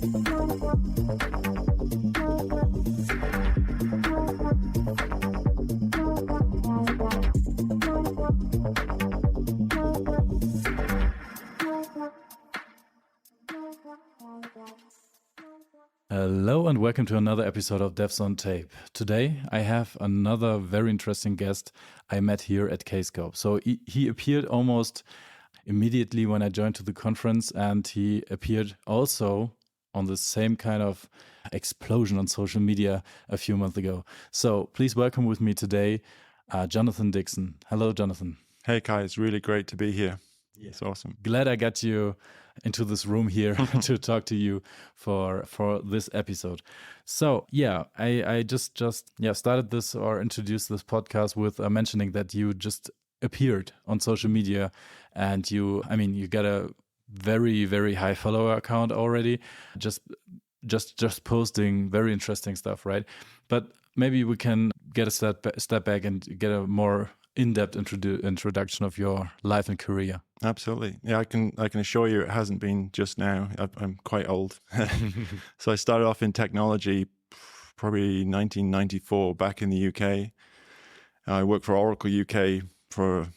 Hello and welcome to another episode of Devs on Tape. Today I have another very interesting guest I met here at Kscope. So he appeared almost immediately when I joined to the conference, and he appeared also on the same kind of explosion on social media a few months ago. So please welcome with me today Jonathan Dixon. Hello, Jonathan. Hey, Kai. It's really great to be here. Yeah. It's awesome. Glad I got you into this room here to talk to you for this episode. So yeah, I just started this or introduced this podcast with mentioning that you just appeared on social media, and you got a very, very high follower account already, just posting very interesting stuff, right? But maybe we can get a step back and get a more in-depth introduction of your life and career. Absolutely. Yeah, I can assure you it hasn't been just now. I'm quite old. So I started off in technology probably 1994 back in the UK. I worked for Oracle UK for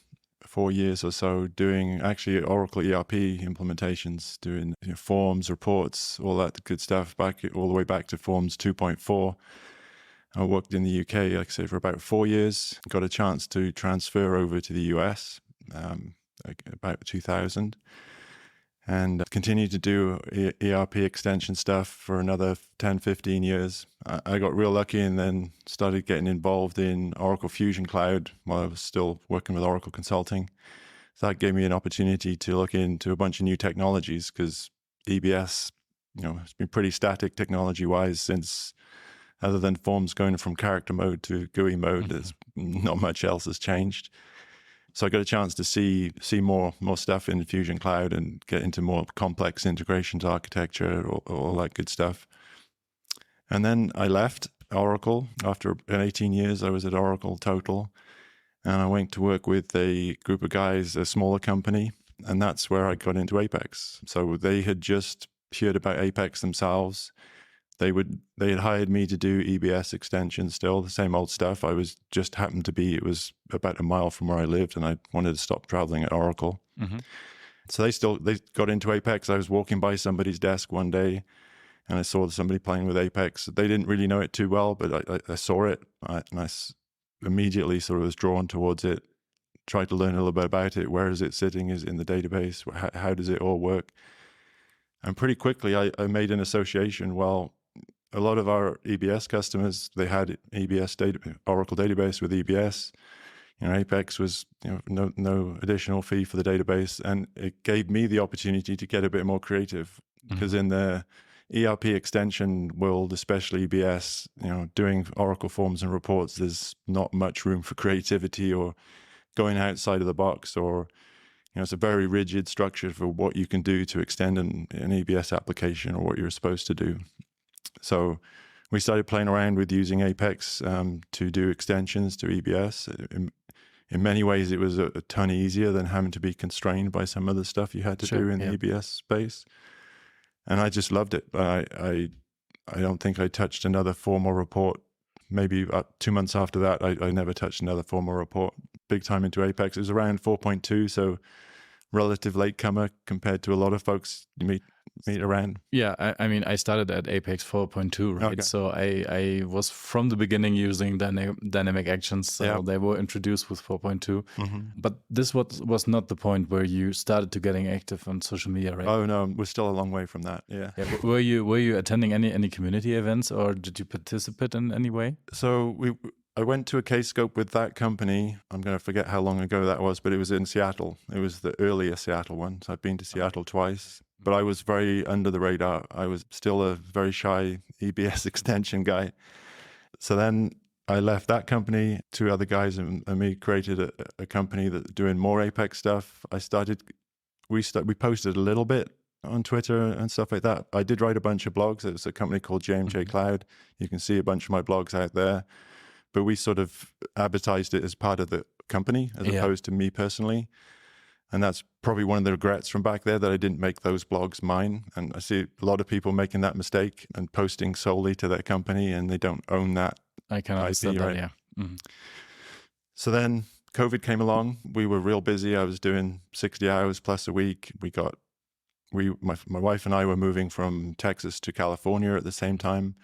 4 years or so, doing actually Oracle ERP implementations, doing forms, reports, all that good stuff, all the way back to Forms 2.4. I worked in the UK, like I say, for about 4 years. Got a chance to transfer over to the US about 2000, and continued to do ERP extension stuff for another 10, 15 years. I got real lucky and then started getting involved in Oracle Fusion Cloud while I was still working with Oracle Consulting. So that gave me an opportunity to look into a bunch of new technologies, because EBS, it's been pretty static technology-wise since, other than forms going from character mode to GUI mode, there's not much else has changed. So I got a chance to see more stuff in Fusion Cloud and get into more complex integrations architecture, all that good stuff. And then I left Oracle. After 18 years, I was at Oracle total. And I went to work with a group of guys, a smaller company. And that's where I got into Apex. So they had just heard about Apex themselves. They had hired me to do EBS extensions, still the same old stuff. It was about a mile from where I lived, and I wanted to stop traveling at Oracle. Mm-hmm. So they got into Apex. I was walking by somebody's desk one day, and I saw somebody playing with Apex. They didn't really know it too well, but I saw it, and I immediately sort of was drawn towards it, tried to learn a little bit about it. Where is it sitting? Is it in the database? How does it all work? And pretty quickly, I made an association. Well, a lot of our EBS customers, they had Oracle database with EBS. Apex was no additional fee for the database, and it gave me the opportunity to get a bit more creative, because in the ERP extension world, especially EBS, doing Oracle forms and reports, there's not much room for creativity or going outside of the box, or it's a very rigid structure for what you can do to extend an EBS application or what you're supposed to do. So we started playing around with using Apex to do extensions to EBS. In many ways, it was a ton easier than having to be constrained by some other stuff you had to do in the EBS space. And I just loved it. I don't think I touched another formal report. Maybe 2 months after that, I never touched another formal report. Big time into Apex. It was around 4.2, so relative latecomer compared to a lot of folks you meet around. Yeah, I started at Apex 4.2, right? Okay. So I was from the beginning using dynamic actions. So they were introduced with 4.2. Mm-hmm. But this was not the point where you started to getting active on social media, right? Oh no, we're still a long way from that. Yeah. Were you attending any community events, or did you participate in any way? So I went to a Kscope with that company. I'm going to forget how long ago that was, but it was in Seattle. It was the earlier Seattle one. So I've been to Seattle twice, but I was very under the radar. I was still a very shy EBS extension guy. So then I left that company. 2 other guys and me created a company that's doing more Apex stuff. We posted a little bit on Twitter and stuff like that. I did write a bunch of blogs. It was a company called JMJ Cloud. You can see a bunch of my blogs out there. But we sort of advertised it as part of the company as opposed to me personally. And that's probably one of the regrets from back there, that I didn't make those blogs mine. And I see a lot of people making that mistake and posting solely to their company, and they don't own that I can understand IP, that, right? yeah. Mm-hmm. So then COVID came along. We were real busy. I was doing 60 hours plus a week. My wife and I were moving from Texas to California at the same time.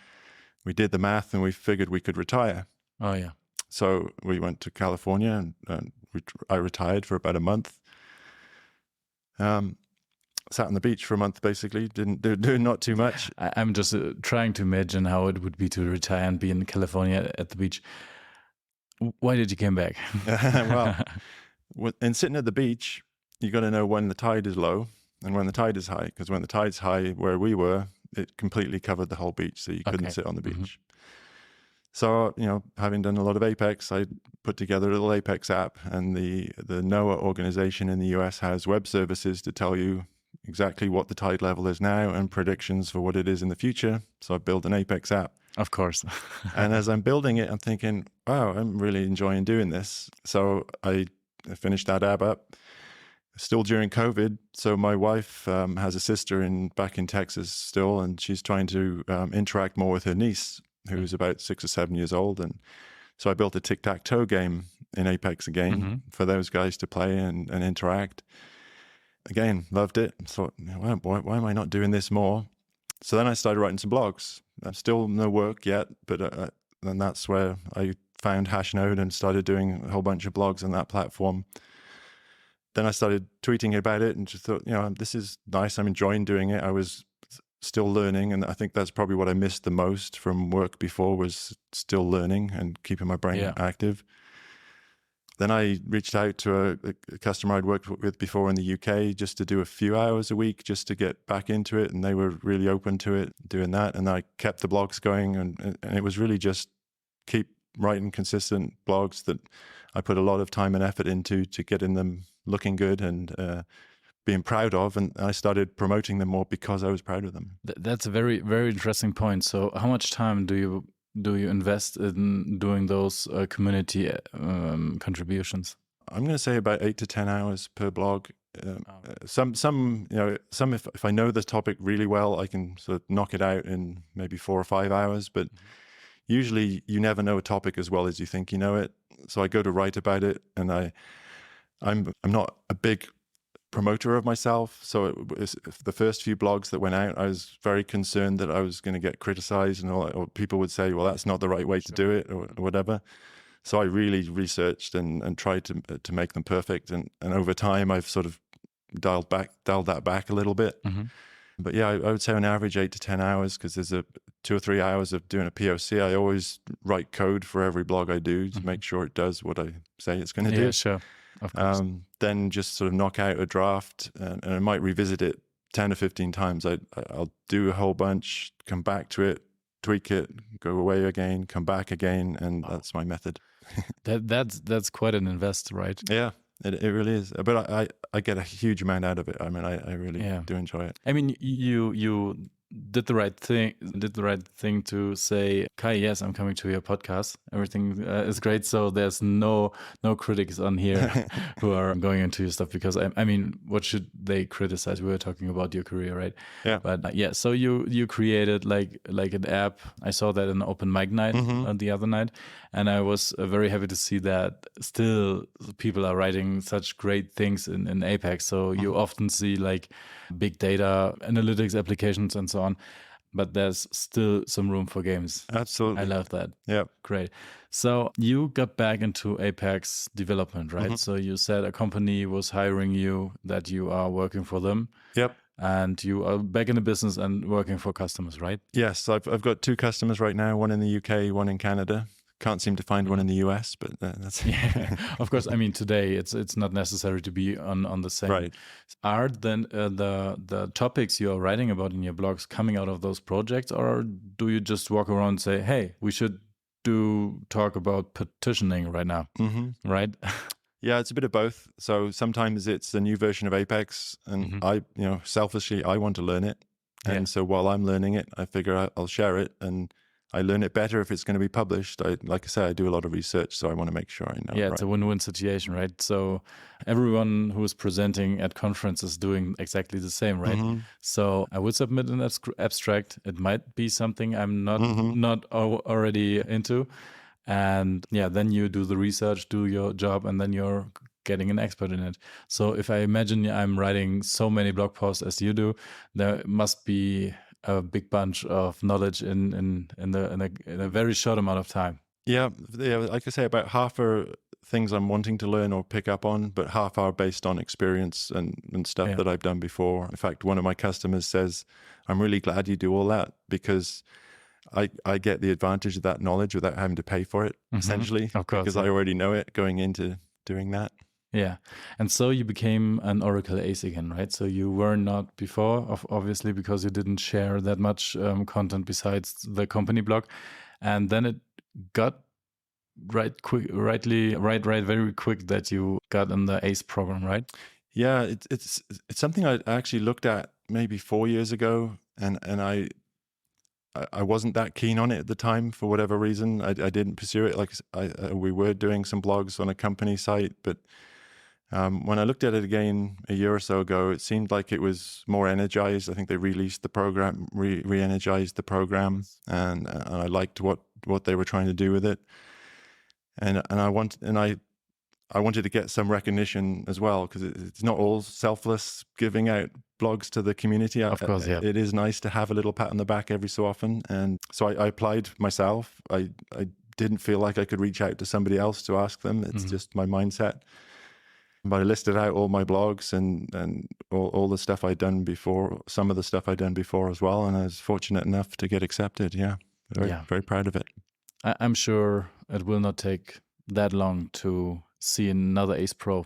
We did the math and we figured we could retire. Oh, yeah. So we went to California, and I retired for about a month. Sat on the beach for a month, basically, didn't do not too much. I'm just trying to imagine how it would be to retire and be in California at the beach. Why did you come back? Well, in sitting at the beach, you got to know when the tide is low and when the tide is high, because when the tide's high where we were, it completely covered the whole beach, so you couldn't sit on the beach. Mm-hmm. So, having done a lot of Apex, I put together a little Apex app, and the NOAA organization in the US has web services to tell you exactly what the tide level is now and predictions for what it is in the future. So I built an Apex app. Of course. And as I'm building it, I'm thinking, wow, I'm really enjoying doing this. So I finished that app up. Still during COVID. So my wife has a sister back in Texas still, and she's trying to interact more with her niece, who's about 6 or 7 years old. And so I built a tic-tac-toe game in Apex again for those guys to play and interact. Again, loved it. Thought, why am I not doing this more? So then I started writing some blogs. Still no work yet, but then that's where I found Hashnode and started doing a whole bunch of blogs on that platform. Then I started tweeting about it and just thought, this is nice. I'm enjoying doing it. I was still learning, and I think that's probably what I missed the most from work before, was still learning and keeping my brain active. Then I reached out to a customer I'd worked with before in the UK just to do a few hours a week just to get back into it, and they were really open to it, doing that. And I kept the blogs going, and it was really just keep writing consistent blogs that I put a lot of time and effort into to getting them looking good and being proud of, and I started promoting them more because I was proud of them. That's a very, very interesting point. So how much time do you invest in doing those community contributions? I'm going to say about 8 to 10 hours per blog. Some if I know the topic really well, I can sort of knock it out in maybe 4 or 5 hours, but usually you never know a topic as well as you think you know it. So I go to write about it, and I'm not a big promoter of myself. So the first few blogs that went out, I was very concerned that I was going to get criticized, and or people would say, well, that's not the right way to do it, or whatever. So I really researched and tried to make them perfect. And over time, I've sort of dialed that back a little bit. Mm-hmm. But yeah, I would say on average 8 to 10 hours, because there's 2 or 3 hours of doing a POC. I always write code for every blog I do to make sure it does what I say it's going to do. Yeah, sure. Of course. Then just sort of knock out a draft, and I might revisit it 10 or 15 times. I'll do a whole bunch, come back to it, tweak it, go away again, come back again, and that's my method. That's quite an invest, right? Yeah, it really is. But I get a huge amount out of it. I mean, I really do enjoy it. I mean, you did the right thing to say, Kai, yes, I'm coming to your podcast. Everything is great. So there's no critics on here who are going into your stuff, because I mean, what should they criticize? We were talking about your career, right? Yeah. But so you created like an app. I saw that in open mic night the other night, and I was very happy to see that still people are writing such great things in Apex. So you often see like big data analytics applications and so on, but there's still some room for games. Absolutely. I love that. Yeah. Great. So you got back into Apex development, right? So you said a company was hiring you, that you are working for them. Yep. And you are back in the business and working for customers, right? Yes, I've got 2 customers right now, one in the UK, one in Canada. Can't seem to find one in the US, but that's Of course. I mean, today it's not necessary to be on the same. Right. Are then the topics you are writing about in your blogs coming out of those projects, or do you just walk around and say, hey, we should talk about petitioning right now, right? Yeah, it's a bit of both. So sometimes it's a new version of Apex, and selfishly, I want to learn it. And so while I'm learning it, I figure I'll share it, and I learn it better if it's going to be published. Like I say, I do a lot of research, so I want to make sure I know. Yeah, it's a win-win situation, right? So everyone who is presenting at conferences is doing exactly the same, right? So I would submit an abstract. It might be something I'm not already into. And yeah, then you do the research, do your job, and then you're getting an expert in it. So if I imagine I'm writing so many blog posts as you do, there must be a big bunch of knowledge in a very short amount of time. Yeah, like I say, about half are things I'm wanting to learn or pick up on, but half are based on experience and stuff that I've done before. In fact, one of my customers says, I'm really glad you do all that, because I get the advantage of that knowledge without having to pay for it, essentially, of course, because I already know it going into doing that. Yeah. And so you became an Oracle ace again, right? So you were not before, obviously, because you didn't share that much content besides the company blog. And then it got very quick that you got in the ace program, right? Yeah, it's something I actually looked at maybe 4 years ago, and I wasn't that keen on it at the time for whatever reason. I didn't pursue it. Like we were doing some blogs on a company site, but when I looked at it again a year or so ago, it seemed like it was more energized. I think they released the program, re-energized the program, and I liked what they were trying to do with it. And I wanted to get some recognition as well, because it's not all selfless giving out blogs to the community. Of course, yeah. It is nice to have a little pat on the back every so often. And so I applied myself. I didn't feel like I could reach out to somebody else to ask them. It's just my mindset. But I listed out all my blogs and all the stuff I'd done before, some of the stuff I'd done before as well. And I was fortunate enough to get accepted. Yeah. Very proud of it. I'm sure it will not take that long to see another Ace Pro.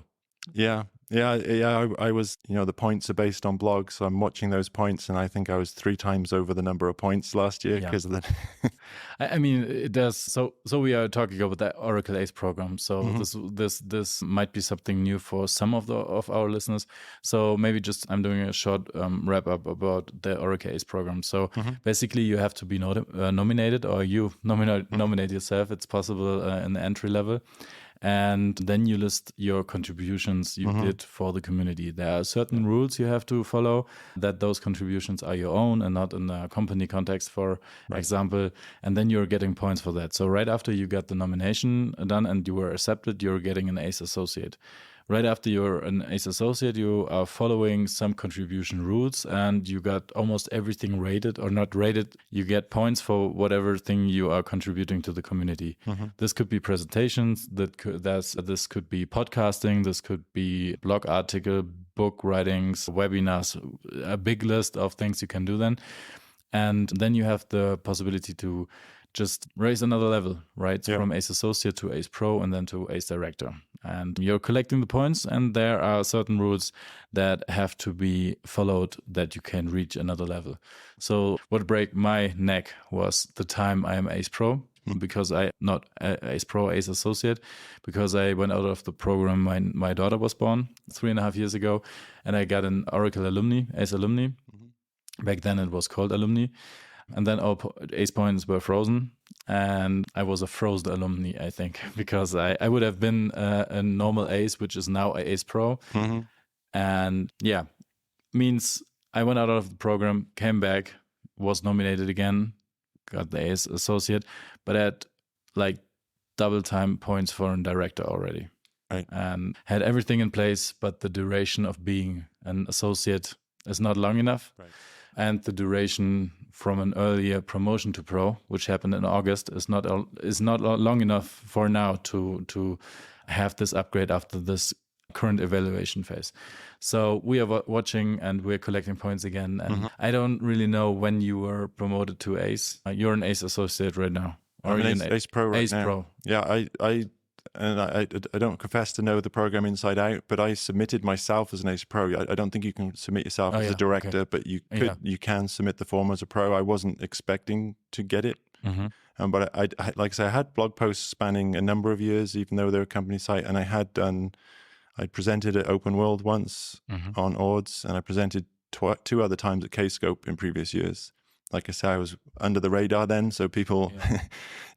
Yeah. I was, the points are based on blogs, so I'm watching those points, and I think I was 3 times over the number of points last year because of that. I mean, it does. So we are talking about the Oracle Ace program. So this might be something new for some of our listeners. So maybe I'm doing a short wrap up about the Oracle Ace program. So basically, you have to be nominated, or you nominate yourself. It's possible in the entry level. And then you list your contributions you did for the community. There are certain rules you have to follow, that those contributions are your own and not in a company context, for example. And then you're getting points for that. So right after you got the nomination done and you were accepted, you're getting an ACE Associate. Right after you're an ACE Associate, you are following some contribution rules, and you got almost everything rated or not rated. You get points for whatever thing you are contributing to the community. This could be presentations, this could be podcasting, this could be blog article, book writings, webinars, a big list of things you can do then. And then you have the possibility to just raise another level, right? Yeah. From Ace Associate to Ace Pro and then to Ace Director. And you're collecting the points, and there are certain rules that have to be followed that you can reach another level. So what broke my neck was the time I am Ace Pro, because not Ace Pro, Ace Associate, because I went out of the program. My daughter was born 3.5 years ago, and I got an Oracle alumni, Ace alumni. Back then it was called alumni. And then all ACE points were frozen, and I was a frozen alumni, I think, because I would have been a normal ACE, which is now a ACE Pro. And yeah, means I went out of the program, came back, was nominated again, got the ACE Associate, but had like double time points for a director already. Right. And had everything in place, but the duration of being an associate is not long enough. Right. And the duration from an earlier promotion to pro, which happened in August, is not long enough for now to have this upgrade after this current evaluation phase. So we are watching, and we're collecting points again. And I don't really know when you were promoted to ACE. You're an ACE Associate right now. Or I'm an Ace Pro right Ace now. Pro. Yeah, I don't confess to know the program inside out, but I submitted myself as an Ace Pro. I don't think you can submit yourself as a director, but you can submit the form as a pro. I wasn't expecting to get it, but I like I say, I had blog posts spanning a number of years, even though they're a company site, and I presented at Open World once on Ords, and I presented 2 other times at Kscope in previous years. like I say, I was under the radar then, so people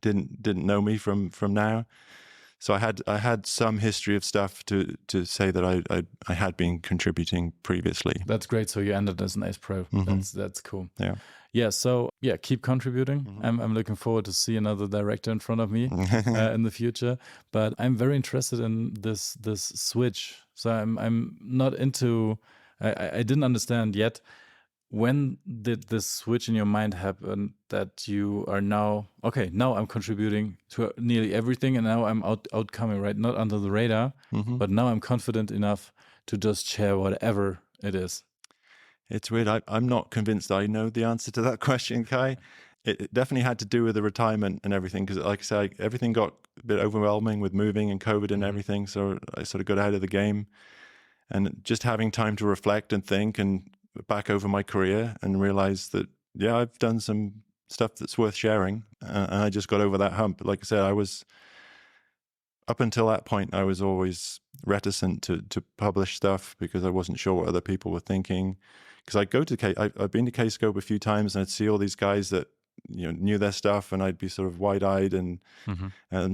didn't know me from now. So I had some history of stuff to say that I had been contributing previously. That's great. So you ended as an Ace Pro. That's cool. Yeah. Yeah. So yeah, keep contributing. I'm looking forward to see another director in front of me in the future. But I'm very interested in this switch. So I'm not into. I didn't understand yet. When did this switch in your mind happen that you are now now I'm contributing to nearly everything, and now I'm outcoming, right? Not under the radar, but now I'm confident enough to just share whatever it is. It's weird. I'm not convinced I know the answer to that question, Kai. It definitely had to do with the retirement and everything, because like I say, everything got a bit overwhelming with moving and COVID and everything. So I sort of got out of the game, and just having time to reflect and think and back over my career and realize that, yeah, I've done some stuff that's worth sharing. And I just got over that hump. Like I said, up until that point, I was always reticent to publish stuff because I wasn't sure what other people were thinking. Because I've been to Kscope a few times, and I'd see all these guys that knew their stuff, and I'd be sort of wide-eyed and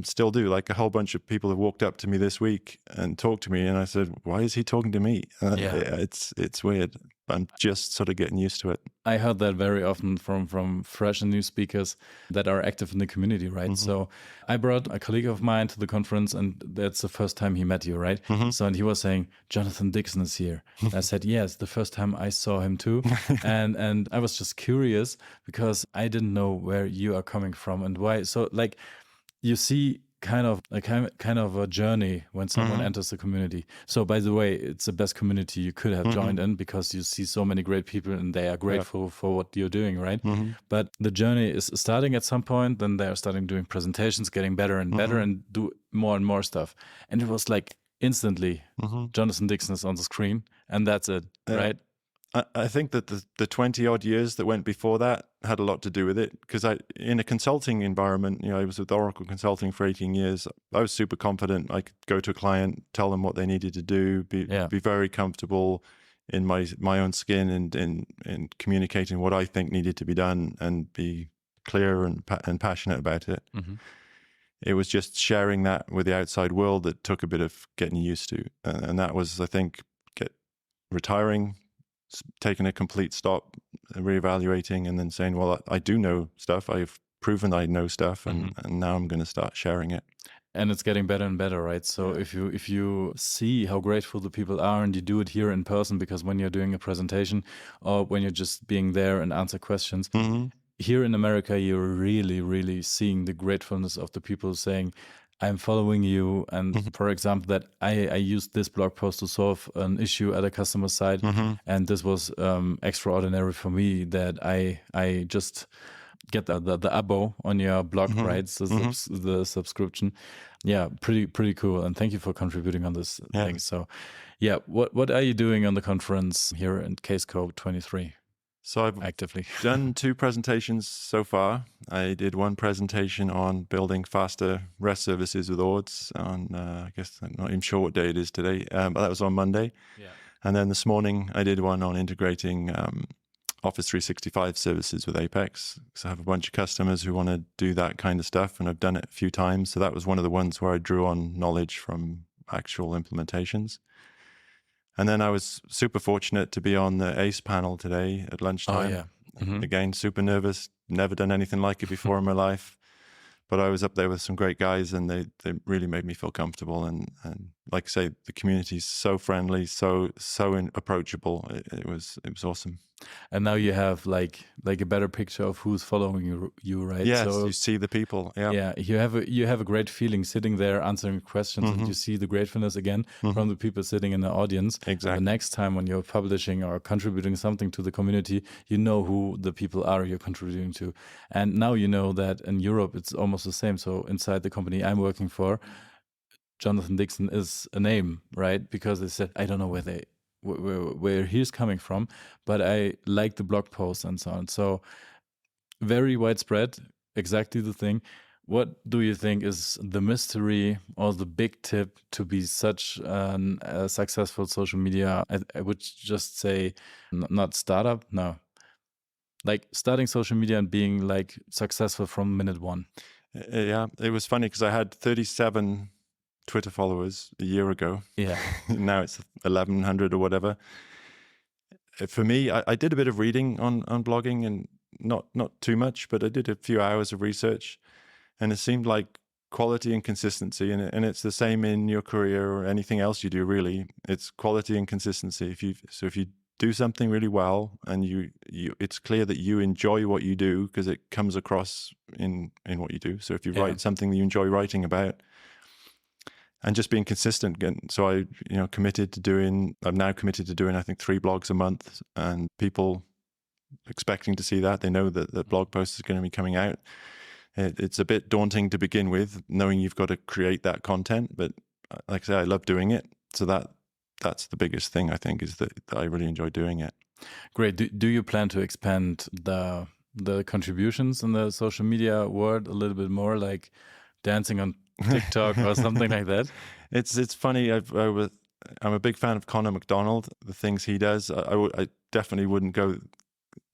still do. Like a whole bunch of people have walked up to me this week and talked to me, and I said, "Why is he talking to me?" It's weird. I'm just sort of getting used to it. I heard that very often from fresh and new speakers that are active in the community, right? So I brought a colleague of mine to the conference, and that's the first time he met you, right? So, and he was saying, Jonathan Dixon is here. And I said, yes, the first time I saw him too. and I was just curious because I didn't know where you are coming from and why. So like you see kind of a journey when someone enters the community. So by the way, it's the best community you could have joined in, because you see so many great people and they are grateful for what you're doing, right? But the journey is starting at some point, then they're starting doing presentations, getting better and better, and do more and more stuff. And it was like instantly Jonathan Dixon is on the screen, and that's it, right? I think that the 20 odd years that went before that had a lot to do with it, because in a consulting environment, I was with Oracle Consulting for 18 years. I was super confident. I could go to a client, tell them what they needed to do, be very comfortable in my own skin and in communicating what I think needed to be done, and be clear and passionate about it. It was just sharing that with the outside world that took a bit of getting used to. And that was, I think, retiring, taking a complete stop, reevaluating, and then saying, well, I do know stuff. I've proven I know stuff, and now I'm going to start sharing it. And it's getting better and better, right? So if you see how grateful the people are, and you do it here in person, because when you're doing a presentation or when you're just being there and answer questions, here in America, you're really, really seeing the gratefulness of the people saying, I'm following you. And for example, that I used this blog post to solve an issue at a customer side. And this was extraordinary for me, that I just get the abo on your blog, right? So the subscription. Yeah, pretty cool. And thank you for contributing on this thing. So yeah, what are you doing on the conference here in Kscope23? So I've actively done 2 presentations so far. I did one presentation on building faster REST services with ORDS on, I guess I'm not even sure what day it is today, but that was on Monday. And then this morning I did one on integrating Office 365 services with Apex. So I have a bunch of customers who want to do that kind of stuff, and I've done it a few times. So that was one of the ones where I drew on knowledge from actual implementations. And then I was super fortunate to be on the ACE panel today at lunchtime. Again, super nervous, never done anything like it before in my life. But I was up there with some great guys, and they really made me feel comfortable. And like I say, the community's so friendly, so approachable. It was awesome. And now you have like a better picture of who's following you, right? Yes, so, you see the people. Yeah, you have a great feeling sitting there answering questions, and you see the gratefulness again from the people sitting in the audience. Exactly. The next time when you're publishing or contributing something to the community, you know who the people are you're contributing to. And now you know that in Europe it's almost the same. So inside the company I'm working for, Jonathan Dixon is a name, right? Because they said, I don't know where he's coming from, but I like the blog posts and so on. So very widespread, exactly the thing. What do you think is the mystery or the big tip to be such a successful social media? I would just say not startup, no, like starting social media and being like successful from minute one? Yeah, it was funny because I had 37 Twitter followers a year ago. Yeah. Now it's 1,100 or whatever. For me, I did a bit of reading on blogging, and not too much, but I did a few hours of research, and it seemed like quality and consistency, and it's the same in your career or anything else you do. Really, it's quality and consistency. If you do something really well, and it's clear that you enjoy what you do because it comes across in what you do. So if you write something that you enjoy writing about, and just being consistent. And so I'm now committed to doing, I think 3 blogs a month, and people expecting to see that. They know that the blog post is going to be coming out. It's a bit daunting to begin with, knowing you've got to create that content. But like I say, I love doing it. So that's the biggest thing, I think, is that I really enjoy doing it. Great. Do you plan to expand the contributions in the social media world a little bit more, like dancing on TikTok or something like that? It's funny. I'm a big fan of Conor McDonald. The things he does, I definitely wouldn't go.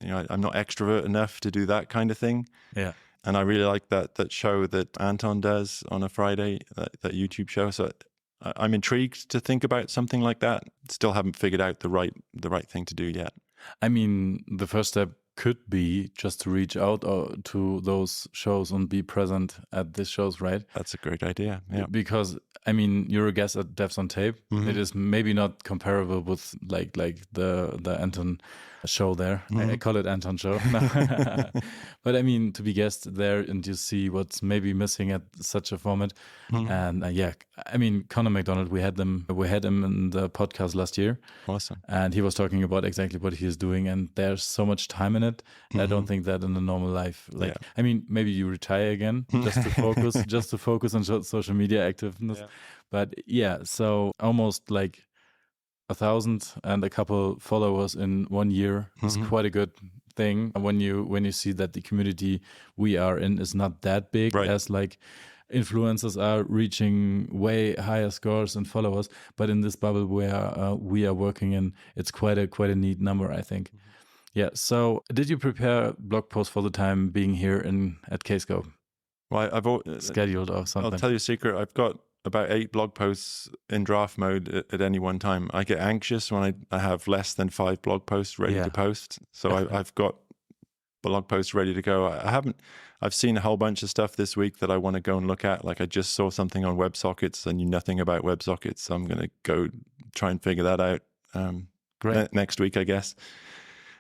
I'm not extrovert enough to do that kind of thing. Yeah. And I really like that show that Anton does on a Friday, that YouTube show. So I'm intrigued to think about something like that. Still haven't figured out the right thing to do yet. I mean, the first step could be just to reach out to those shows and be present at these shows, right? That's a great idea. Yeah. Because I mean, you're a guest at Devs on Tape. Mm-hmm. It is maybe not comparable with like the Anton show there. Mm-hmm. I call it Anton show. But I mean, to be guest there and you see what's maybe missing at such a format. Mm-hmm. And I mean, Conor McDonald, we had him in the podcast last year. Awesome. And he was talking about exactly what he is doing, and there's so much time in it. Mm-hmm. I don't think that in a normal life. I mean, maybe you retire again just to focus on social media activeness. Yeah. But yeah, so almost like 1,000 and a couple followers in 1 year is quite a good thing when you see that the community we are in is not that big, right, as like influencers are reaching way higher scores and followers, but in this bubble where we are working in, it's quite a neat number, I think. Yeah. So did you prepare blog posts for the time being here at Kscope? Well, I've scheduled or something. I'll tell you a secret. I've got about 8 blog posts in draft mode at any one time. I get anxious when I have less than 5 blog posts ready to post. So I've got blog posts ready to go. I've seen a whole bunch of stuff this week that I want to go and look at. Like I just saw something on WebSockets. I knew nothing about WebSockets. So I'm going to go try and figure that out next week, I guess.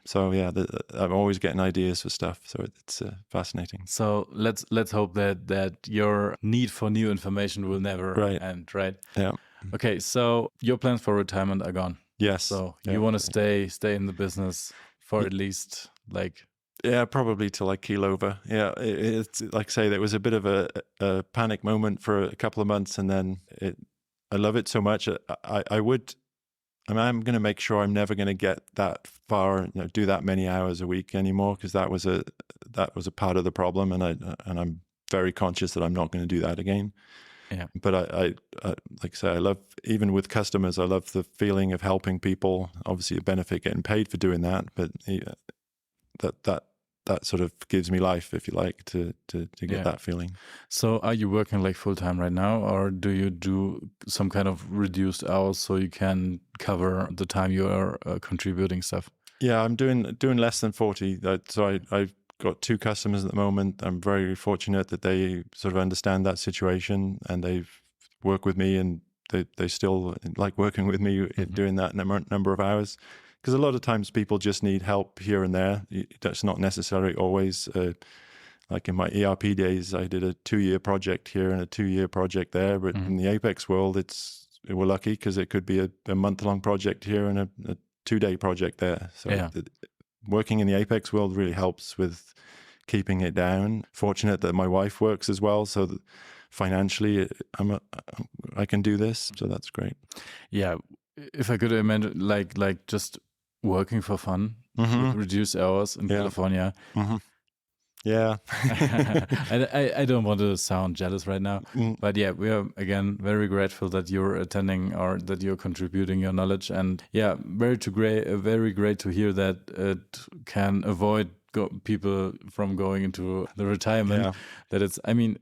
So yeah, I'm always getting ideas for stuff. So it's fascinating. So let's hope that your need for new information will never end, right? Yeah. Okay, so your plans for retirement are gone. Yes. So you want to stay in the business for at least like... Yeah, probably till I keel over. Yeah, it's like I say, there was a bit of a panic moment for a couple of months, and then I love it so much. I'm going to make sure I'm never going to get that far, do that many hours a week anymore, because that was a part of the problem, and I'm very conscious that I'm not going to do that again. Yeah. But I like I say, I love, even with customers, I love the feeling of helping people. Obviously, a benefit getting paid for doing that, but that sort of gives me life, if you like, to get that feeling. So are you working like full time right now, or do you do some kind of reduced hours so you can cover the time you are contributing stuff? Yeah, I'm doing less than 40. So I've got 2 customers at the moment. I'm very fortunate that they sort of understand that situation, and they've worked with me, and they still like working with me doing that number of hours. Because a lot of times people just need help here and there. That's not necessarily always, like in my ERP days, I did a 2-year project here and a 2-year project there. But in the Apex world, we're lucky because it could be a month-long project here and a 2-day project there. So working in the Apex world really helps with keeping it down. Fortunate that my wife works as well, so that financially I can do this. So that's great. Yeah, if I could imagine, like just working for fun with reduced hours in California. Yeah. I don't want to sound jealous right now, but yeah, we are again very grateful that you're attending or that you're contributing your knowledge, and yeah, very great to hear that it can avoid people from going into the retirement. Yeah. That it's, I mean,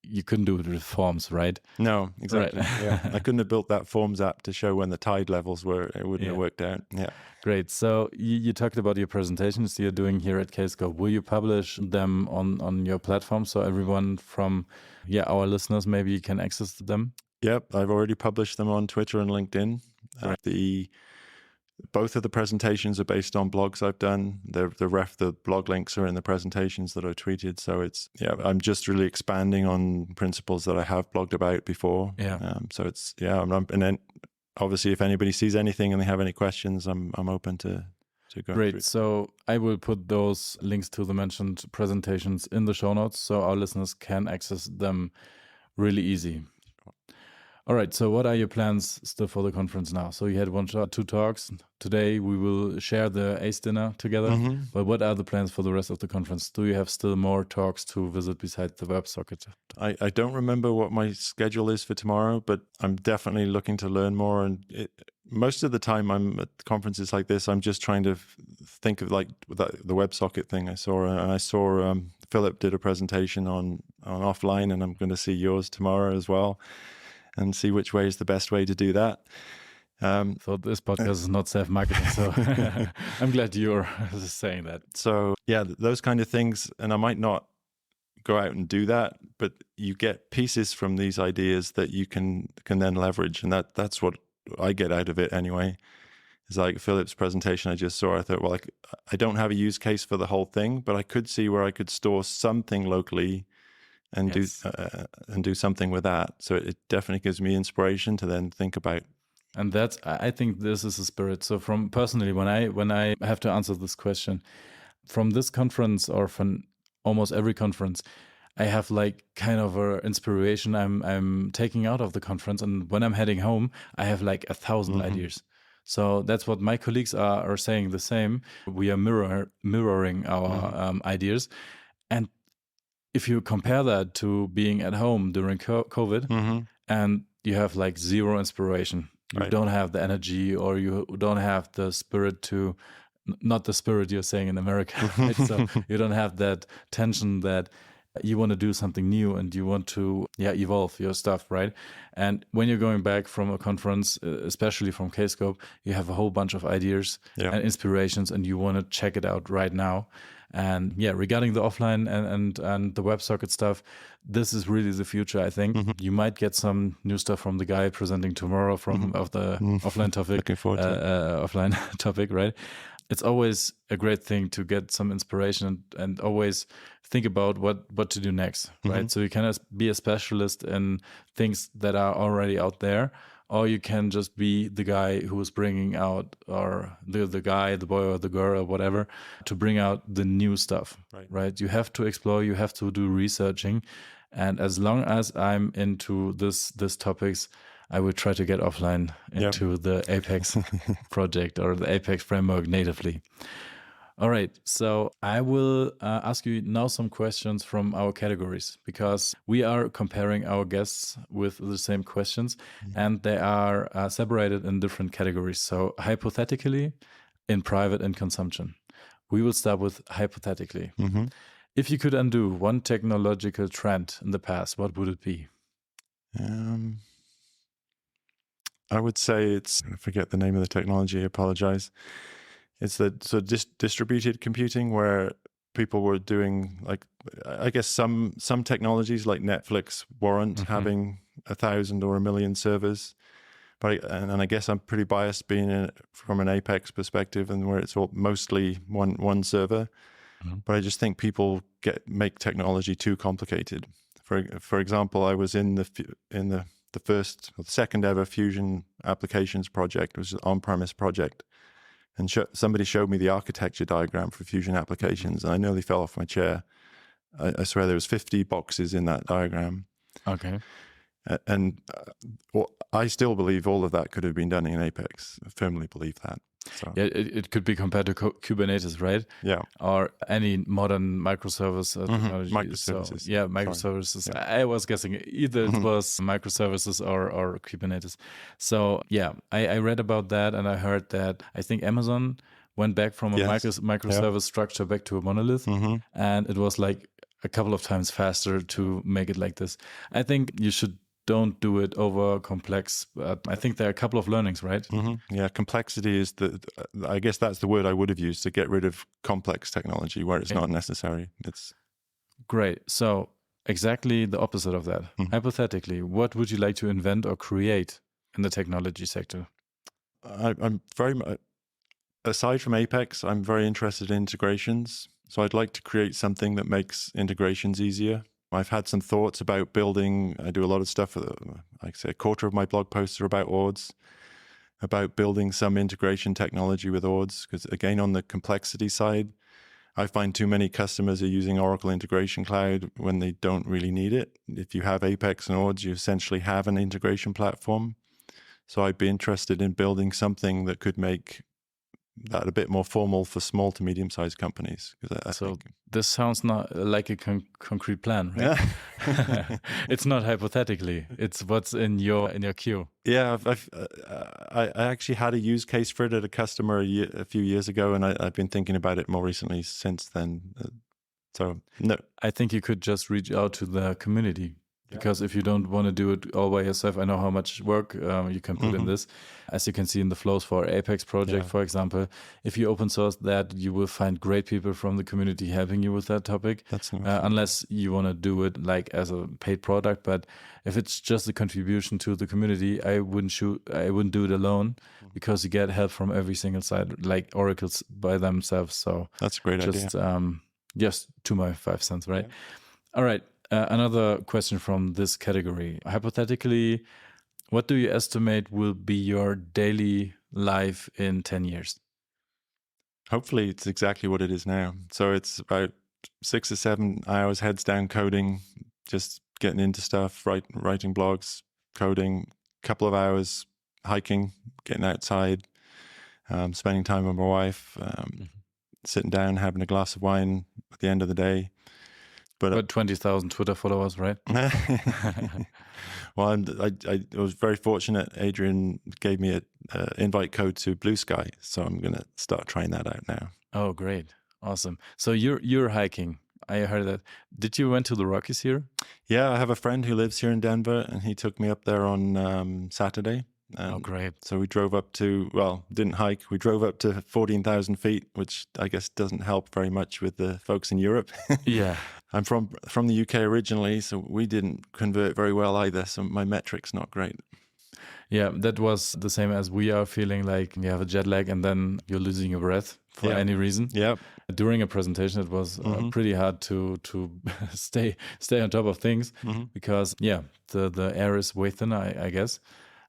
you couldn't do it with forms, right? No, exactly. Right. Yeah, I couldn't have built that Forms app to show when the tide levels were. It wouldn't have Yeah. worked out. Yeah. Great. So you talked about your presentations you're doing here at Kscope. Will you publish them on your platform so everyone from our listeners maybe can access them? Yep, I've already published them on Twitter and LinkedIn. Both of the presentations are based on blogs I've done. The blog links are in the presentations that I tweeted. So I'm just really expanding on principles that I have blogged about before. Yeah. And then obviously if anybody sees anything and they have any questions, I'm open to go Great. through. So I will put those links to the mentioned presentations in the show notes so our listeners can access them really easy. All right. So what are your plans still for the conference now? So you had two talks. Today we will share the ACE dinner together. Mm-hmm. But what are the plans for the rest of the conference? Do you have still more talks to visit besides the WebSocket? I don't remember what my schedule is for tomorrow, but I'm definitely looking to learn more. And most of the time I'm at conferences like this, I'm just trying to think of like the WebSocket thing I saw. And I saw Philip did a presentation on offline, and I'm going to see yours tomorrow as well, and see which way is the best way to do that. So this podcast is not self-marketing, so I'm glad you're saying that. So yeah, those kind of things, and I might not go out and do that, but you get pieces from these ideas that you can then leverage, and that's what I get out of it anyway. It's like Philip's presentation I just saw. I thought, well, I don't have a use case for the whole thing, but I could see where I could store something locally and do something with that. So it definitely gives me inspiration to then think about. And I think this is the spirit. So from personally, when I have to answer this question, from this conference or from almost every conference, I have like kind of a inspiration I'm taking out of the conference. And when I'm heading home, I have like 1,000 ideas. So that's what my colleagues are saying the same. We are mirroring our ideas. And if you compare that to being at home during COVID and you have like zero inspiration, you don't have the energy or you don't have the spirit to, not the spirit you're saying in America, right? So you don't have that tension that you want to do something new and you want to evolve your stuff, right? And when you're going back from a conference, especially from Kscope, you have a whole bunch of ideas and inspirations and you want to check it out right now. And regarding the offline and the WebSocket stuff, this is really the future, I think. You might get some new stuff from the guy presenting tomorrow of the offline topic. Looking forward to it. Offline topic, right? It's always a great thing to get some inspiration and always think about what to do next, right? So you can be a specialist in things that are already out there, or you can just be the guy who is bringing out, or the guy, the boy or the girl or whatever, to bring out the new stuff, right? You have to explore, you have to do researching. And as long as I'm into this topics, I will try to get offline into the Apex project or the Apex framework natively. All right, so I will ask you now some questions from our categories, because we are comparing our guests with the same questions and they are separated in different categories. So hypothetically, in private and consumption. We will start with hypothetically. If you could undo one technological trend in the past, what would it be? I would say I forget the name of the technology, I apologize. It's the distributed computing, where people were doing, like, I guess some technologies like Netflix warrant having 1,000 or 1 million servers. But I guess I'm pretty biased being from an Apex perspective, and where it's all mostly one server. But I just think people make technology too complicated. For example, I was in the second ever Fusion applications project. It was an on-premise project. And somebody showed me the architecture diagram for Fusion applications, and I nearly fell off my chair. I swear there was 50 boxes in that diagram. Okay. And I still believe all of that could have been done in Apex. I firmly believe that. So. Yeah, it could be compared to Kubernetes, right? Yeah. Or any modern microservice technology. Microservices. So, microservices. Yeah. I was guessing either it was microservices or Kubernetes. So I read about that, and I heard that I think Amazon went back from a Yes. microservice structure back to a monolith. And it was like a couple of times faster to make it like this. I think you don't do it over complex, but I think there are a couple of learnings, right? Yeah, complexity is I guess that's the word I would have used, to get rid of complex technology where it's not necessary. It's great. So exactly the opposite of that. Hypothetically, what would you like to invent or create in the technology sector? I'm very, aside from Apex, I'm very interested in integrations. So I'd like to create something that makes integrations easier. I've had some thoughts about building, I do a lot of stuff, like I say, a quarter of my blog posts are about ORDs, about building some integration technology with ORDs, because again, on the complexity side, I find too many customers are using Oracle Integration Cloud when they don't really need it. If you have Apex and ORDs, you essentially have an integration platform. So I'd be interested in building something that could make that a bit more formal for small to medium-sized companies. So this sounds not like a concrete plan, right? Yeah. It's not hypothetically. It's what's in your queue. Yeah, I actually had a use case for it at a customer a few years ago, and I've been thinking about it more recently since then. So no, I think you could just reach out to the community. Because if you don't want to do it all by yourself, I know how much work you can put in this. As you can see in the flows for Apex project, for example, if you open source that, you will find great people from the community helping you with that topic. That's unless you want to do it like as a paid product. But if it's just a contribution to the community, I wouldn't do it alone, because you get help from every single side, like Oracle's by themselves. So that's a great idea. Just to my 5 cents, right? Yeah. All right. Another question from this category. Hypothetically, what do you estimate will be your daily life in 10 years? Hopefully it's exactly what it is now. So it's about 6 or 7 hours heads down coding, just getting into stuff, writing blogs, coding, a couple of hours hiking, getting outside, spending time with my wife, sitting down, having a glass of wine at the end of the day. But 20,000 Twitter followers, right? Well, I was very fortunate. Adrian gave me an invite code to Blue Sky, so I'm going to start trying that out now. Oh, great. Awesome. So you're hiking. I heard that. Did you went to the Rockies here? Yeah, I have a friend who lives here in Denver, and he took me up there on Saturday. Oh, great. So we drove up to, didn't hike. We drove up to 14,000 feet, which I guess doesn't help very much with the folks in Europe. Yeah. I'm from the UK originally, so we didn't convert very well either. So my metric's not great. Yeah, that was the same as we are feeling like you have a jet lag and then you're losing your breath for any reason. Yeah. During a presentation, it was pretty hard to stay on top of things because, the air is way thinner, I guess.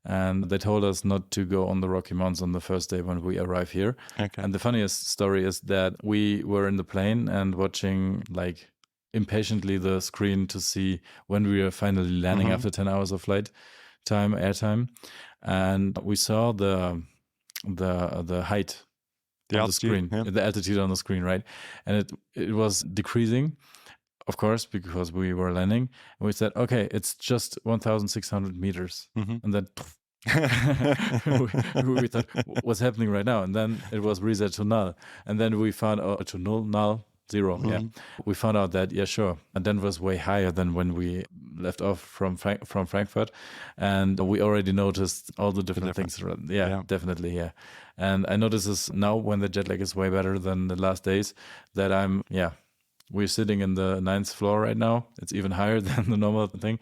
And they told us not to go on the Rocky Mountains on the first day when we arrive here. Okay. And the funniest story is that we were in the plane and watching like impatiently the screen to see when we were finally landing after 10 hours of flight time, airtime. And we saw the height on the screen, the altitude on the screen, right? And it was decreasing, of course, because we were landing. And we said, okay, it's just 1,600 meters. And then we thought, what's happening right now? And then it was reset to null. And then we found out to null, 0. Yeah, we found out that sure, and Denver was way higher than when we left off from Frankfurt, and we already noticed all the different things. Yeah, definitely. Yeah, and I notice this now when the jet lag is way better than the last days. That we're sitting in the 9th floor right now. It's even higher than the normal thing,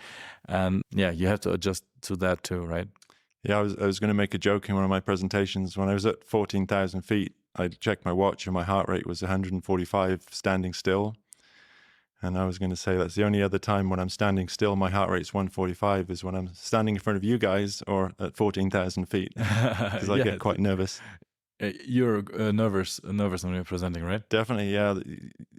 and you have to adjust to that too, right? Yeah, I was going to make a joke in one of my presentations when I was at 14,000 feet. I checked my watch and my heart rate was 145 standing still. And I was going to say that's the only other time when I'm standing still, my heart rate's 145 is when I'm standing in front of you guys or at 14,000 feet because I get quite nervous. You're nervous when you're presenting, right? Definitely, yeah.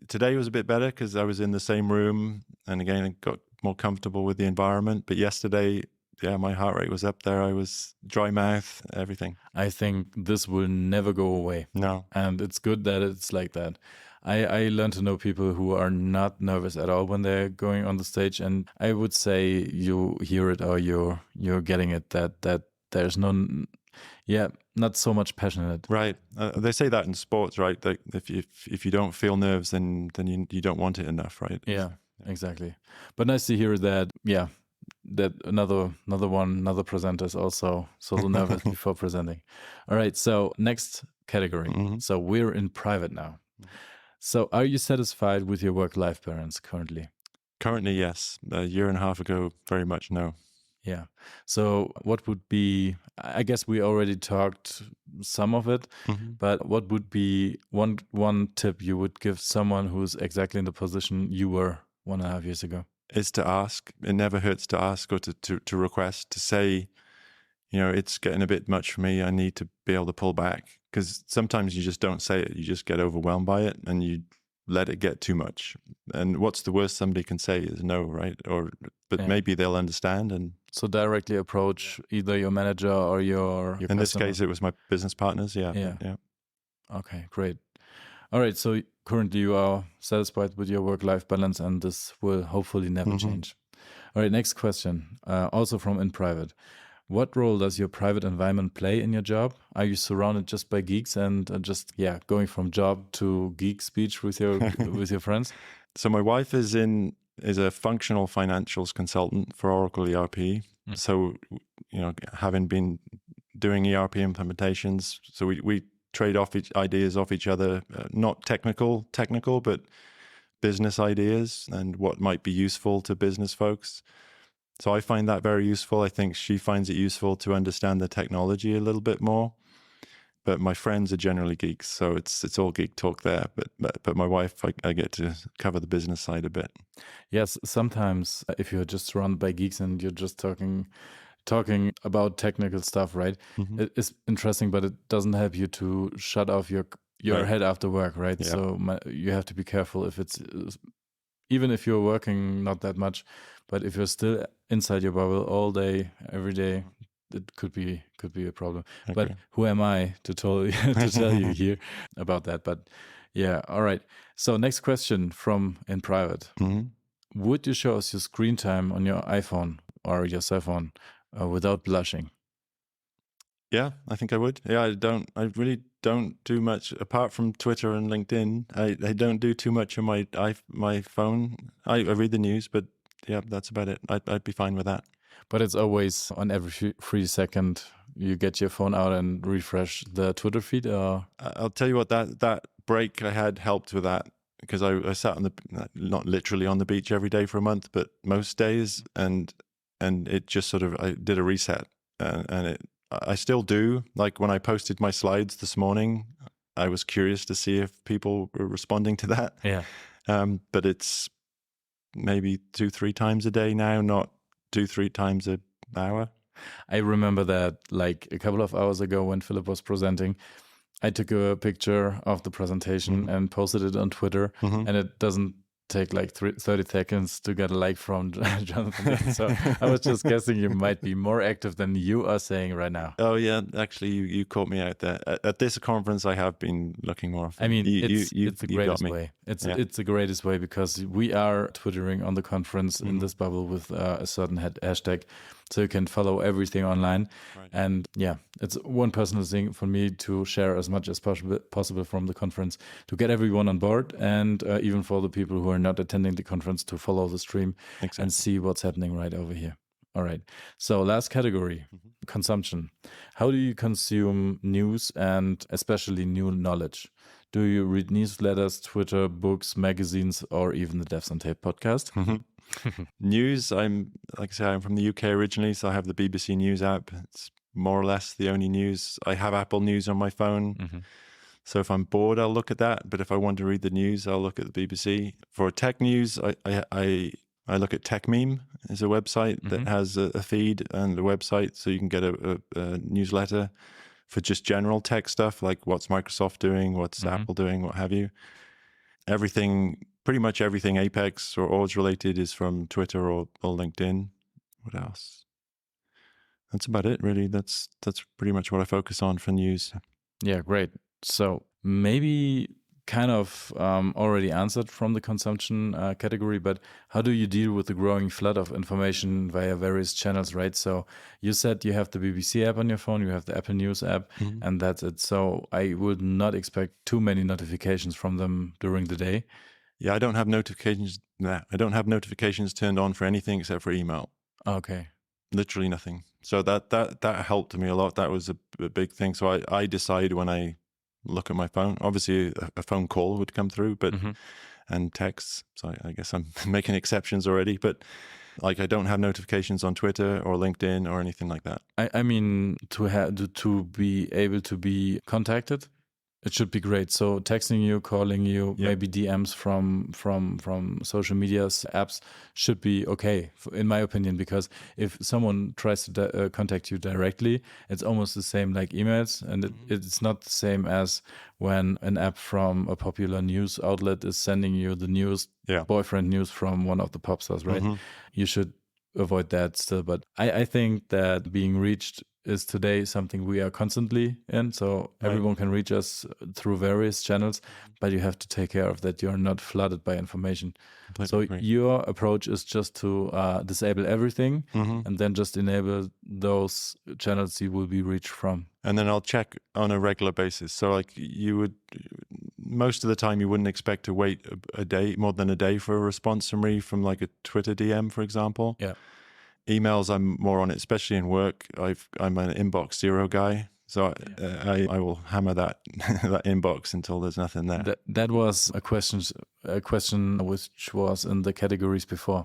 Today was a bit better because I was in the same room and again, I got more comfortable with the environment. But yesterday, my heart rate was up there. I was dry mouth, everything. I think this will never go away. No. And it's good that it's like that. I learned to know people who are not nervous at all when they're going on the stage. And I would say you hear it or you're getting it, that there's no Yeah, not so much passionate. Right. They say that in sports, right? That if you don't feel nerves, then you don't want it enough, right? Yeah, exactly. But nice to hear that. Yeah, that another presenter is also so nervous before presenting. All right. So next category. Mhm. So we're in private now. So are you satisfied with your work-life balance currently? Currently, yes. A year and a half ago, very much no. Yeah. So what would be, I guess we already talked some of it, Mhm. but what would be one tip you would give someone who's exactly in the position you were 1.5 years ago? Is to ask. It never hurts to ask or to request, to say, it's getting a bit much for me. I need to be able to pull back. Because sometimes you just don't say it. You just get overwhelmed by it and you let it get too much. And what's the worst somebody can say is no, right? But Yeah. maybe they'll understand. And So directly approach either your manager or your in this customer. case, it was my business partners. Yeah. Yeah. Yeah. Okay, great. All right. So currently you are satisfied with your work-life balance, and this will hopefully never Mhm. change. All right. Next question, also from In Private. What role does your private environment play in your job? Are you surrounded just by geeks and just going from job to geek speech with your with your friends? So my wife is a functional financials consultant for Oracle ERP. Mm. So, having been doing ERP implementations, so we trade off ideas off each other, not technical, but business ideas and what might be useful to business folks. So I find that very useful. I think she finds it useful to understand the technology a little bit more. But my friends are generally geeks, so it's all geek talk there. But my wife, I get to cover the business side a bit. Yes, sometimes if you're just surrounded by geeks and you're just talking about technical stuff, right? Mhm. It's interesting, but it doesn't help you to shut off your Right. head after work, right? Yeah. So you have to be careful if it's even if you're working not that much, but if you're still inside your bubble all day, every day, it could be a problem. But Okay. who am I to tell to tell you here about that? But yeah, all right. So next question from In Private. Mhm. Would you show us your screen time on your iPhone or your cell phone without blushing? Yeah, I think I would. Yeah, I really don't do much apart from Twitter and LinkedIn. I don't do too much on my phone. I read the news, but yeah, that's about it. I'd be fine with that. But it's always on every free second you get your phone out and refresh the Twitter feed. Or I'll tell you what, that break I had helped with that, because I sat on not literally on the beach every day for a month, but most days, and it just sort of, I did a reset, and I still do. Like when I posted my slides this morning, I was curious to see if people were responding to that. yeah. But it's maybe 2-3 times a day now, not 2-3 times an hour. I remember that like a couple of hours ago when Philip was presenting, I took a picture of the presentation and posted it on Twitter, and it doesn't take like 30 seconds to get a like from Jonathan Dixon. So I was just guessing you might be more active than you are saying right now. Oh yeah, actually, you caught me out there. At this conference, I have been looking more often. I mean, you it's the you got greatest me. way. Yeah. It's the greatest way because we are twittering on the conference in this bubble with a certain hashtag, so you can follow everything online. Right. And yeah, it's one personal thing for me to share as much as possible from the conference to get everyone on board, and even for the people who are not attending the conference to follow the stream and see what's happening right over here. All right. So last category, consumption. How do you consume news and especially new knowledge? Do you read newsletters, Twitter, books, magazines, or even the Devs on Tape podcast? News. Like I say, I'm from the UK originally, so I have the BBC News app. It's more or less the only news. I have Apple News on my phone. So if I'm bored, I'll look at that. But if I want to read the news, I'll look at the BBC. For tech news, I look at Tech Meme. Is a website that has a feed and a website, so you can get a newsletter for just general tech stuff, like what's Microsoft doing, what's Apple doing, what have you. Pretty much everything Apex or Orange related is from Twitter or LinkedIn. What else? That's about it, really. That's pretty much what I focus on for news. Yeah, great. So maybe kind of already answered from the consumption category, but how do you deal with the growing flood of information via various channels, right? So you said you have the BBC app on your phone, you have the Apple News app, and that's it. So I would not expect too many notifications from them during the day. Yeah, I don't have notifications. I don't have notifications turned on for anything except for email. Okay. Literally nothing. So that helped me a lot. That was a big thing. So I decide when I look at my phone. Obviously, a phone call would come through, but and texts. So I guess I'm making exceptions already. But like, I don't have notifications on Twitter or LinkedIn or anything like that. I mean, to be able to be contacted, it should be great. So texting you, calling you, maybe DMs from social media's apps should be okay, in my opinion, because if someone tries to contact you directly, it's almost the same like emails, and it's not the same as when an app from a popular news outlet is sending you the news, boyfriend news from one of the pop stars, right? You should avoid that still. But I think that being reached is today something we are constantly in. So everyone can reach us through various channels, but you have to take care of that. You're not flooded by information. So your approach is just to disable everything and then just enable those channels you will be reached from. And then I'll check on a regular basis. So like most of the time you wouldn't expect to wait a day, more than a day for a response from me from like a Twitter DM, for example. Yeah. Emails, I'm more on it, especially in work. I'm an inbox zero guy. So I will hammer that inbox until there's nothing there. That was a question which was in the categories before.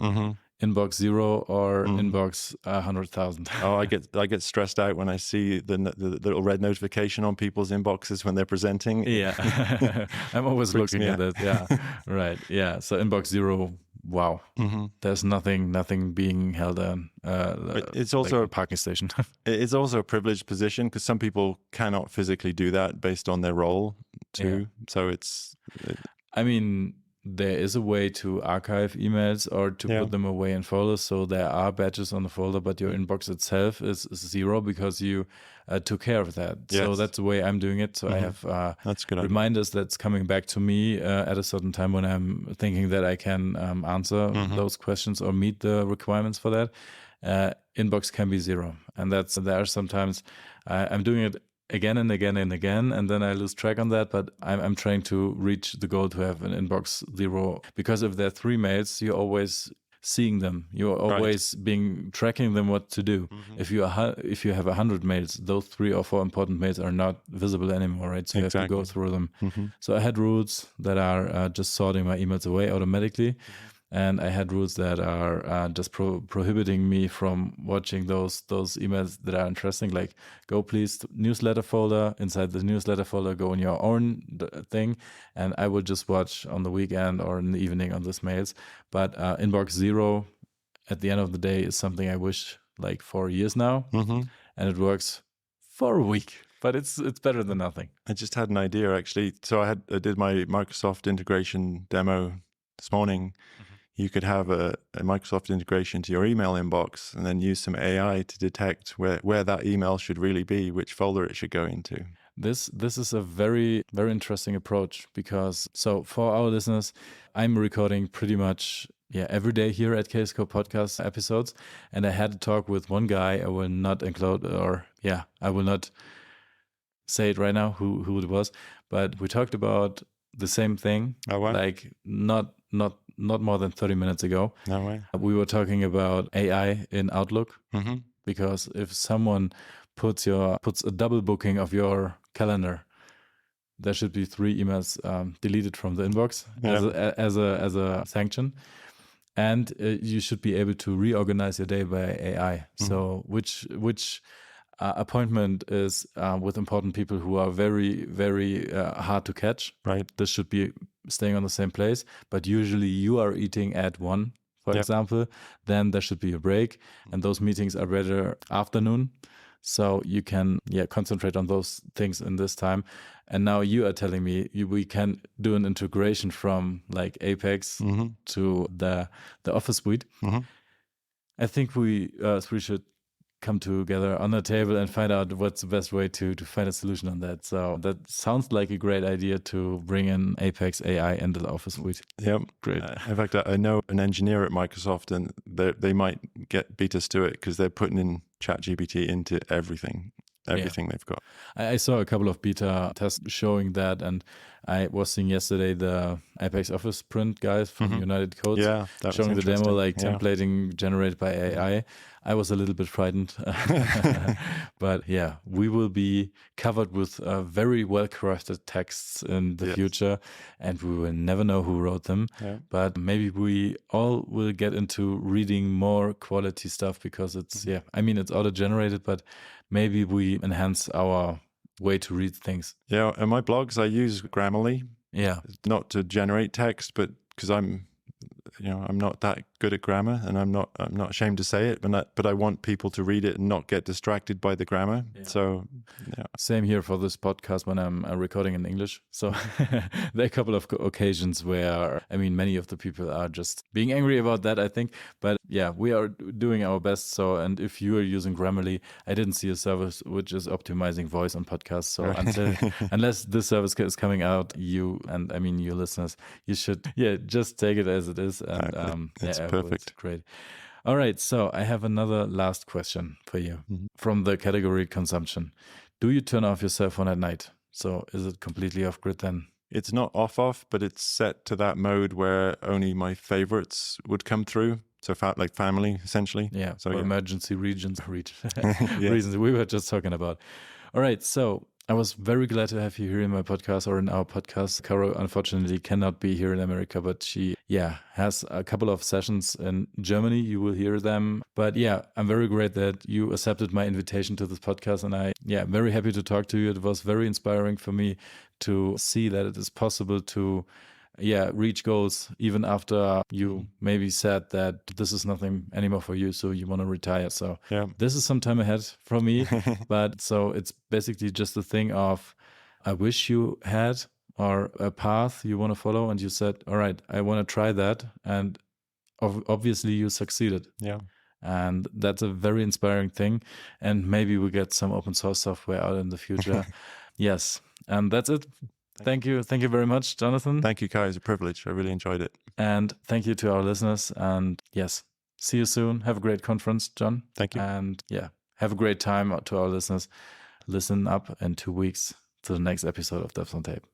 Inbox 0 or inbox 100,000. Oh, I get stressed out when I see the little red notification on people's inboxes when they're presenting. Yeah, I'm always looking at it. Yeah, right. Yeah, so inbox 0. Wow, there's nothing being held on. It's also like a parking station. It's also a privileged position because some people cannot physically do that based on their role too. So I mean, there is a way to archive emails or to put them away in folders. So there are badges on the folder, but your inbox itself is 0 because you took care of that. Yes. So that's the way I'm doing it. So I have that's good reminders that's coming back to me at a certain time when I'm thinking that I can answer those questions or meet the requirements for that. Inbox can be 0. And there are sometimes I'm doing it again and again and again, and then I lose track on that. But I'm trying to reach the goal to have an inbox 0, because if there are 3 mails, you're always seeing them. You're always tracking them what to do. If you have 100 mails, those 3 or 4 important mails are not visible anymore, right? So you have to go through them. So I had rules that are just sorting my emails away automatically. And I had rules that are just prohibiting me from watching those emails that are interesting, like go please newsletter folder. Inside the newsletter folder, go in your own thing, and I will just watch on the weekend or in the evening on these mails. But inbox 0 at the end of the day is something I wish like for years now, and it works for a week. But it's better than nothing. I just had an idea actually. So I did my Microsoft integration demo this morning. You could have a Microsoft integration to your email inbox and then use some AI to detect where that email should really be, which folder it should go into. This is a very, very interesting approach because, so for our listeners, I'm recording pretty much every day here at Kscope podcast episodes. And I had a talk with one guy. I will not include, I will not say it right now who it was, but we talked about the same thing, like not more than 30 minutes ago. No way. We were talking about AI in Outlook, because if someone puts a double booking of your calendar, there should be 3 emails deleted from the inbox as a sanction. And you should be able to reorganize your day by AI. So which appointment is with important people who are very, very hard to catch. Right. This should be staying on the same place. But usually you are eating at 1, for example. Then there should be a break. And those meetings are better afternoon. So you can concentrate on those things in this time. And now you are telling me we can do an integration from like Apex to the Office suite. I think we should come together on a table and find out what's the best way to find a solution on that. So that sounds like a great idea to bring in Apex AI into the Office suite. Yep. Great. In fact, I know an engineer at Microsoft, and they might beat us to it because they're putting in ChatGPT into everything they've got. I saw a couple of beta tests showing that, and I was seeing yesterday the Apex Office print guys from United Codes showing the demo, like templating generated by AI. I was a little bit frightened, but yeah, we will be covered with very well-crafted texts in the future, and we will never know who wrote them. Yeah. But maybe we all will get into reading more quality stuff because it's, I mean, it's auto-generated, but maybe we enhance our way to read things. Yeah, in my blogs, I use Grammarly. Yeah. Not to generate text, but because I'm not that good at grammar, and I'm not ashamed to say it, but I want people to read it and not get distracted by the grammar. Yeah. So, same here for this podcast when I'm recording in English. So there are a couple of occasions where, I mean, many of the people are just being angry about that, I think. But yeah, we are doing our best. So, and if you are using Grammarly, I didn't see a service which is optimizing voice on podcasts. So unless this service is coming out, you listeners, you should, just take it as it is. And it's perfect. Great. All right. So I have another last question for you from the category consumption. Do you turn off your cell phone at night? So is it completely off grid then? It's not off, but it's set to that mode where only my favorites would come through. So like family, essentially. Yeah. So emergency reasons we were just talking about. All right. So I was very glad to have you here in my podcast or in our podcast. Caro, unfortunately, cannot be here in America, but she, has a couple of sessions in Germany. You will hear them. But I'm very great that you accepted my invitation to this podcast. And I'm very happy to talk to you. It was very inspiring for me to see that it is possible to reach goals even after you maybe said that this is nothing anymore for you, so you want to retire. So this is some time ahead from me, but so it's basically just a thing of I wish you had or a path you want to follow, and you said, all right, I want to try that, and obviously you succeeded. Yeah. And that's a very inspiring thing, and maybe we get some open source software out in the future. Yes, and that's it. Thank you very much, Jonathan. Thank you, Kai. It's a privilege. I really enjoyed it. And thank you to our listeners. And yes, see you soon. Have a great conference, John. Thank you. And have a great time to our listeners. Listen up in 2 weeks to the next episode of Devs on Tape.